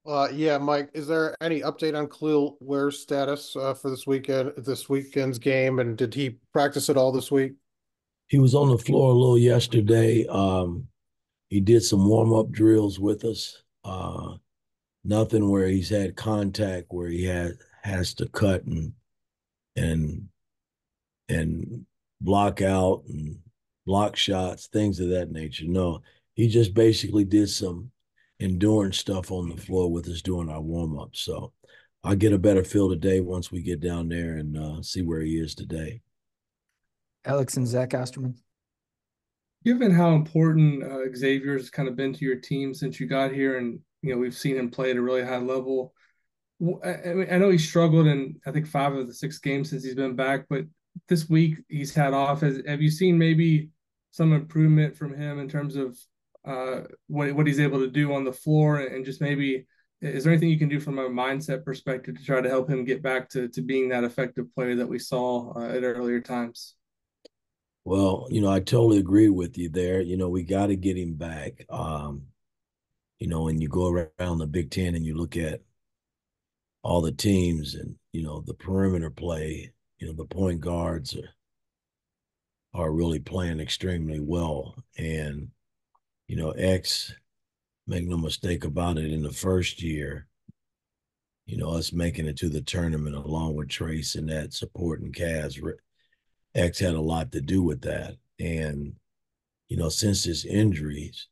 Yeah, Mike, is there any update on Khalil Ware's status for this weekend's game, and did he practice at all this week? He was on the floor a little yesterday. He did some warm up drills with us. Nothing where he's had contact where he has to cut and and block out and block shots, things of that nature. No, he just basically did some endurance stuff on the floor with us during our warm up. So I'll get a better feel today once we get down there and see where he is today. Alex and Zach Osterman. Given how important Xavier's kind of been to your team since you got here, and we've seen him play at a really high level. I mean, I know he struggled in I think 5 of the 6 games since he's been back, but this week he's had off. Have you seen maybe some improvement from him in terms of what he's able to do on the floor, and just maybe is there anything you can do from a mindset perspective to try to help him get back to being that effective player that we saw at earlier times? Well, I totally agree with you there. We got to get him back. When you go around the Big Ten and you look at all the teams and, the perimeter play, the point guards are really playing extremely well. And, X, make no mistake about it, in the first year, us making it to the tournament along with Trace and that supporting Cavs, X had a lot to do with that. And, since his injuries,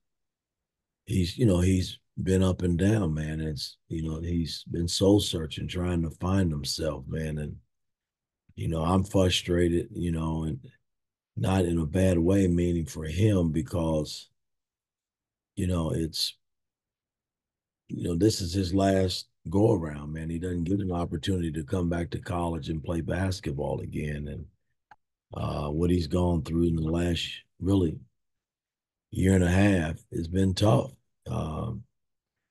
he's been up and down, man. He's been soul searching, trying to find himself, man. And, I'm frustrated, and not in a bad way, meaning for him, because, it's, this is his last go around, man. He doesn't get an opportunity to come back to college and play basketball again. And what he's gone through in the last really year and a half has been tough.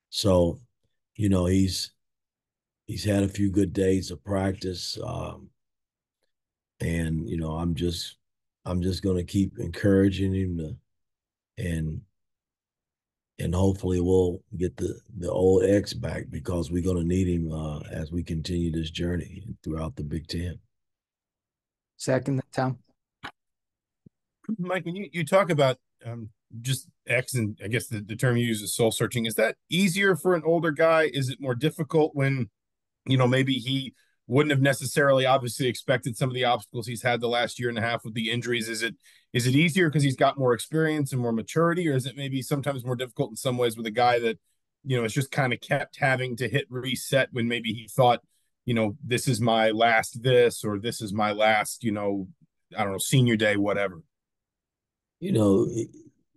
So, he's had a few good days of practice, and I'm just going to keep encouraging him and and hopefully we'll get the old X back because we're going to need him as we continue this journey throughout the Big Ten. Zach and Tom. Mike, when you talk about just X, and I guess the term you use is soul searching, is that easier for an older guy? Is it more difficult when, maybe he wouldn't have necessarily obviously expected some of the obstacles he's had the last year and a half with the injuries? Is it easier because he's got more experience and more maturity, or is it maybe sometimes more difficult in some ways with a guy that, it's just kind of kept having to hit reset when maybe he thought, this is my last this, or this is my last, I don't know, senior day, whatever. You know,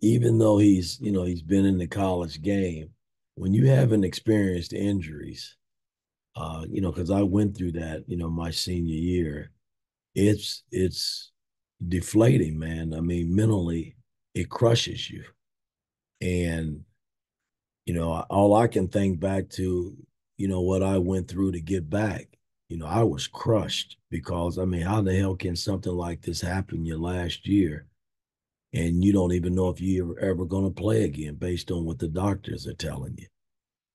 even though he's been in the college game, when you haven't experienced injuries, because I went through that, my senior year, it's deflating, man. I mean, mentally, it crushes you. And, all I can think back to, what I went through to get back, I was crushed because, I mean, how the hell can something like this happen your last year? And you don't even know if you're ever going to play again based on what the doctors are telling you.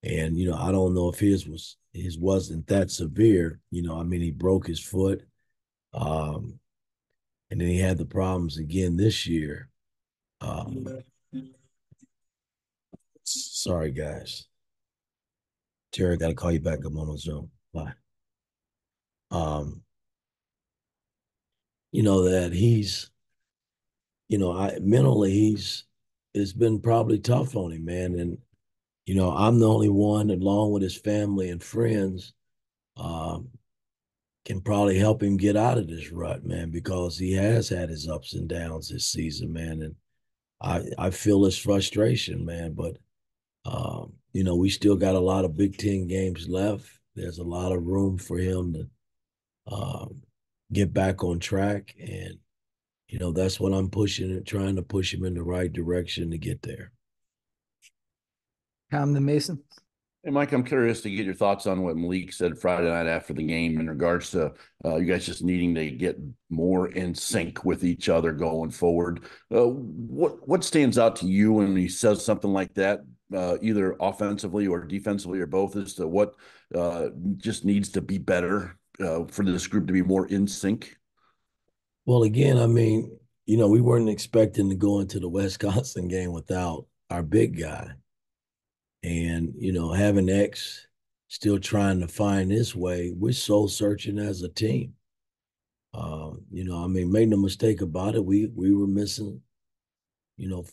And, I don't know if his wasn't that severe. I mean, he broke his foot. And then he had the problems again this year. Sorry, guys. Terry, got to call you back. I'm on Zoom. Bye. Um, that he's, I mentally it's been probably tough on him, man. And, I'm the only one, along with his family and friends, um, can probably help him get out of this rut, man, because he has had his ups and downs this season, man. And I feel his frustration, man. But we still got a lot of Big Ten games left. There's a lot of room for him to get back on track. And, that's what I'm pushing and trying to push him in the right direction to get there. Tom the Mason. Hey, Mike, I'm curious to get your thoughts on what Malik said Friday night after the game in regards to you guys just needing to get more in sync with each other going forward. What stands out to you when he says something like that? either offensively or defensively or both, as to what just needs to be better for this group to be more in sync? Well, again, I mean, we weren't expecting to go into the Wisconsin game without our big guy. And, having X still trying to find his way, we're soul searching as a team. I mean, make no mistake about it, we were missing,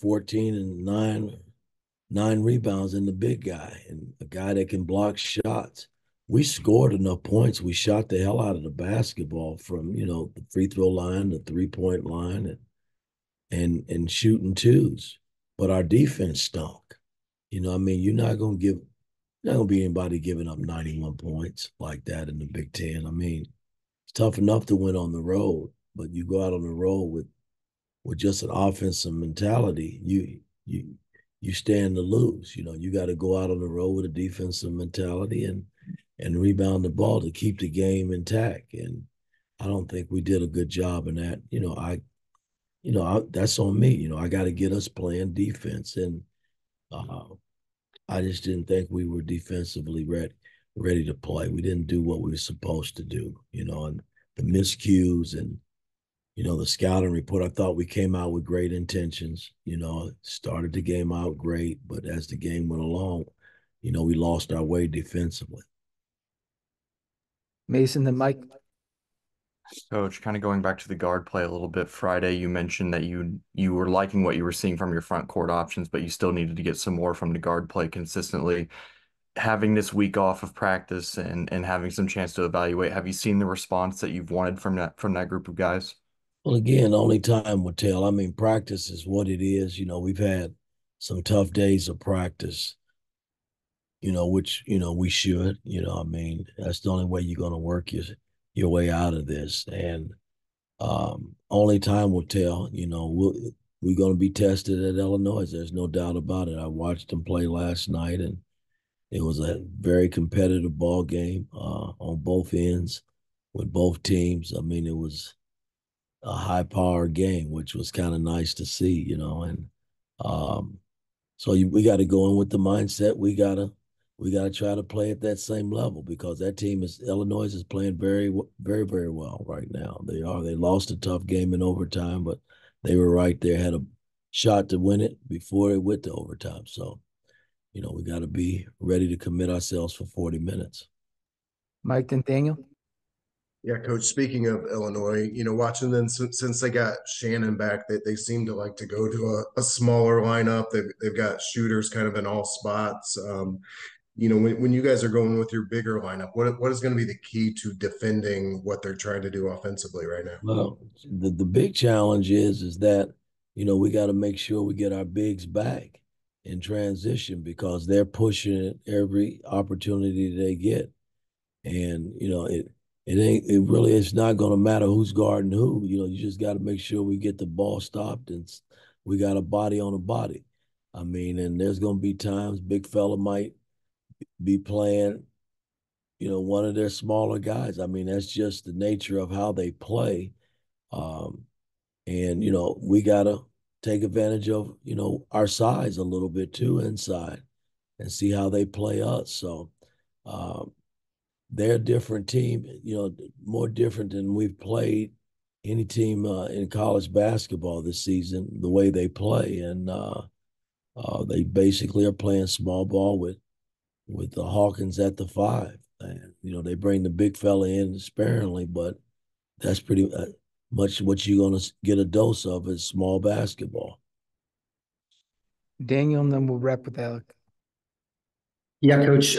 14 and nine rebounds in the big guy and a guy that can block shots. We scored enough points. We shot the hell out of the basketball from, the free throw line, the 3-point line, and shooting twos. But our defense stunk. I mean, not gonna be anybody giving up 91 points like that in the Big Ten. I mean, it's tough enough to win on the road, but you go out on the road with just an offensive mentality, you stand to lose. You got to go out on the road with a defensive mentality and rebound the ball to keep the game intact. And I don't think we did a good job in that. That's on me. I got to get us playing defense, and uh, I just didn't think we were defensively ready to play. We didn't do what we were supposed to do. And the miscues and the scouting report, I thought we came out with great intentions, started the game out great, but as the game went along, we lost our way defensively. Mason, then Mike. Coach, kind of going back to the guard play a little bit, Friday, you mentioned that you were liking what you were seeing from your front court options, but you still needed to get some more from the guard play consistently. Having this week off of practice and having some chance to evaluate, have you seen the response that you've wanted from that group of guys? Well, again, only time will tell. I mean, practice is what it is. We've had some tough days of practice, which, we should, I mean, that's the only way you're going to work your way out of this. And only time will tell. We're going to be tested at Illinois. There's no doubt about it. I watched them play last night, and it was a very competitive ball game on both ends with both teams. I mean, it was a high power game, which was kind of nice to see, and so we got to go in with the mindset we got to try to play at that same level, because that team Illinois is playing very, very, very well right now. They lost a tough game in overtime, but they were right there, had a shot to win it before they went to overtime. So, we got to be ready to commit ourselves for 40 minutes. Mike, then Daniel. Yeah, Coach, speaking of Illinois, watching them since they got Shannon back, they seem to like to go to a smaller lineup. They've got shooters kind of in all spots. When you guys are going with your bigger lineup, what is going to be the key to defending what they're trying to do offensively right now? Well, the big challenge is that, we got to make sure we get our bigs back in transition, because they're pushing every opportunity they get. And, it's not going to matter who's guarding who. You just got to make sure we get the ball stopped and we got a body on a body. I mean, and there's going to be times big fella might be playing, one of their smaller guys. I mean, that's just the nature of how they play. And, we got to take advantage of, our size a little bit too inside and see how they play us. So they're a different team, more different than we've played any team in college basketball this season, the way they play. And they basically are playing small ball with the Hawkins at the 5. And, they bring the big fella in sparingly, but that's pretty much what you're going to get a dose of is small basketball. Daniel, and then we'll wrap with Alec. Yeah, Coach.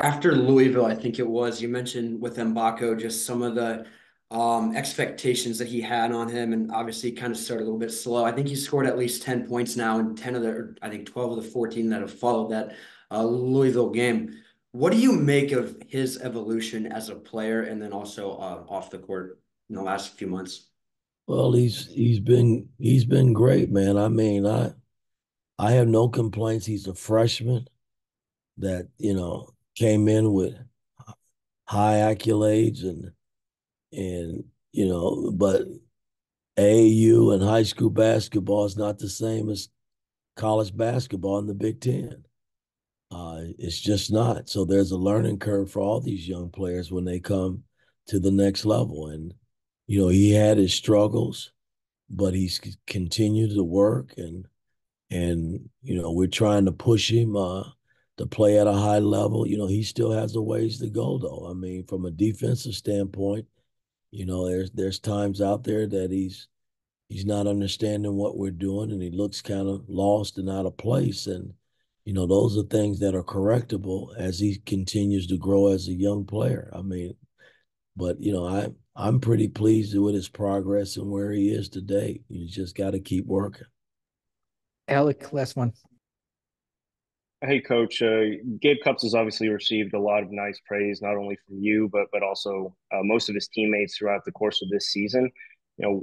After Louisville, I think it was, you mentioned with Mbako just some of the expectations that he had on him, and obviously kind of started a little bit slow. I think he scored at least 10 points now, and 12 of the 14 that have followed that Louisville game. What do you make of his evolution as a player, and then also off the court in the last few months? Well, he's been great, man. I mean, I have no complaints. He's a freshman that, came in with high accolades and but AAU and high school basketball is not the same as college basketball in the Big Ten. It's just not. So there's a learning curve for all these young players when they come to the next level. And, he had his struggles, but he's continued to work and we're trying to push him to play at a high level. He still has a ways to go though. I mean, from a defensive standpoint, there's times out there that he's not understanding what we're doing and he looks kind of lost and out of place. And, those are things that are correctable as he continues to grow as a young player. I mean, but I'm pretty pleased with his progress and where he is today. You just got to keep working. Alec, last one. Hey, Coach. Gabe Cupps has obviously received a lot of nice praise, not only from you, but also most of his teammates throughout the course of this season.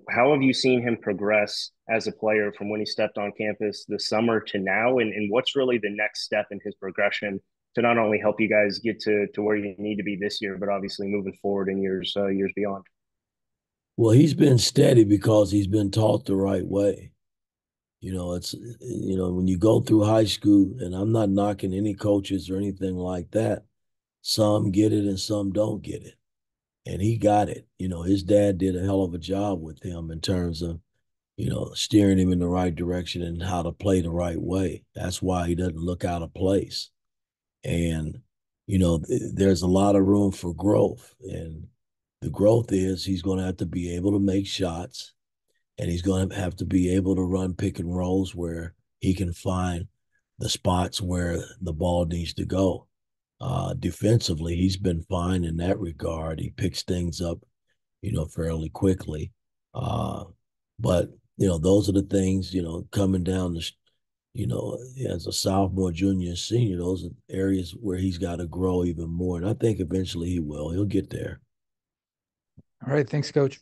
How have you seen him progress as a player from when he stepped on campus this summer to now? And what's really the next step in his progression to not only help you guys get to where you need to be this year, but obviously moving forward in years beyond? Well, he's been steady because he's been taught the right way. It's, when you go through high school, and I'm not knocking any coaches or anything like that, some get it and some don't get it. And he got it. His dad did a hell of a job with him in terms of, steering him in the right direction and how to play the right way. That's why he doesn't look out of place. And, there's a lot of room for growth. And the growth is he's going to have to be able to make shots. And he's going to have to be able to run pick and rolls where he can find the spots where the ball needs to go. Defensively, he's been fine in that regard. He picks things up, fairly quickly. But, those are the things, coming down as a sophomore, junior, senior, those are areas where he's got to grow even more. And I think eventually he will. He'll get there. All right. Thanks, Coach.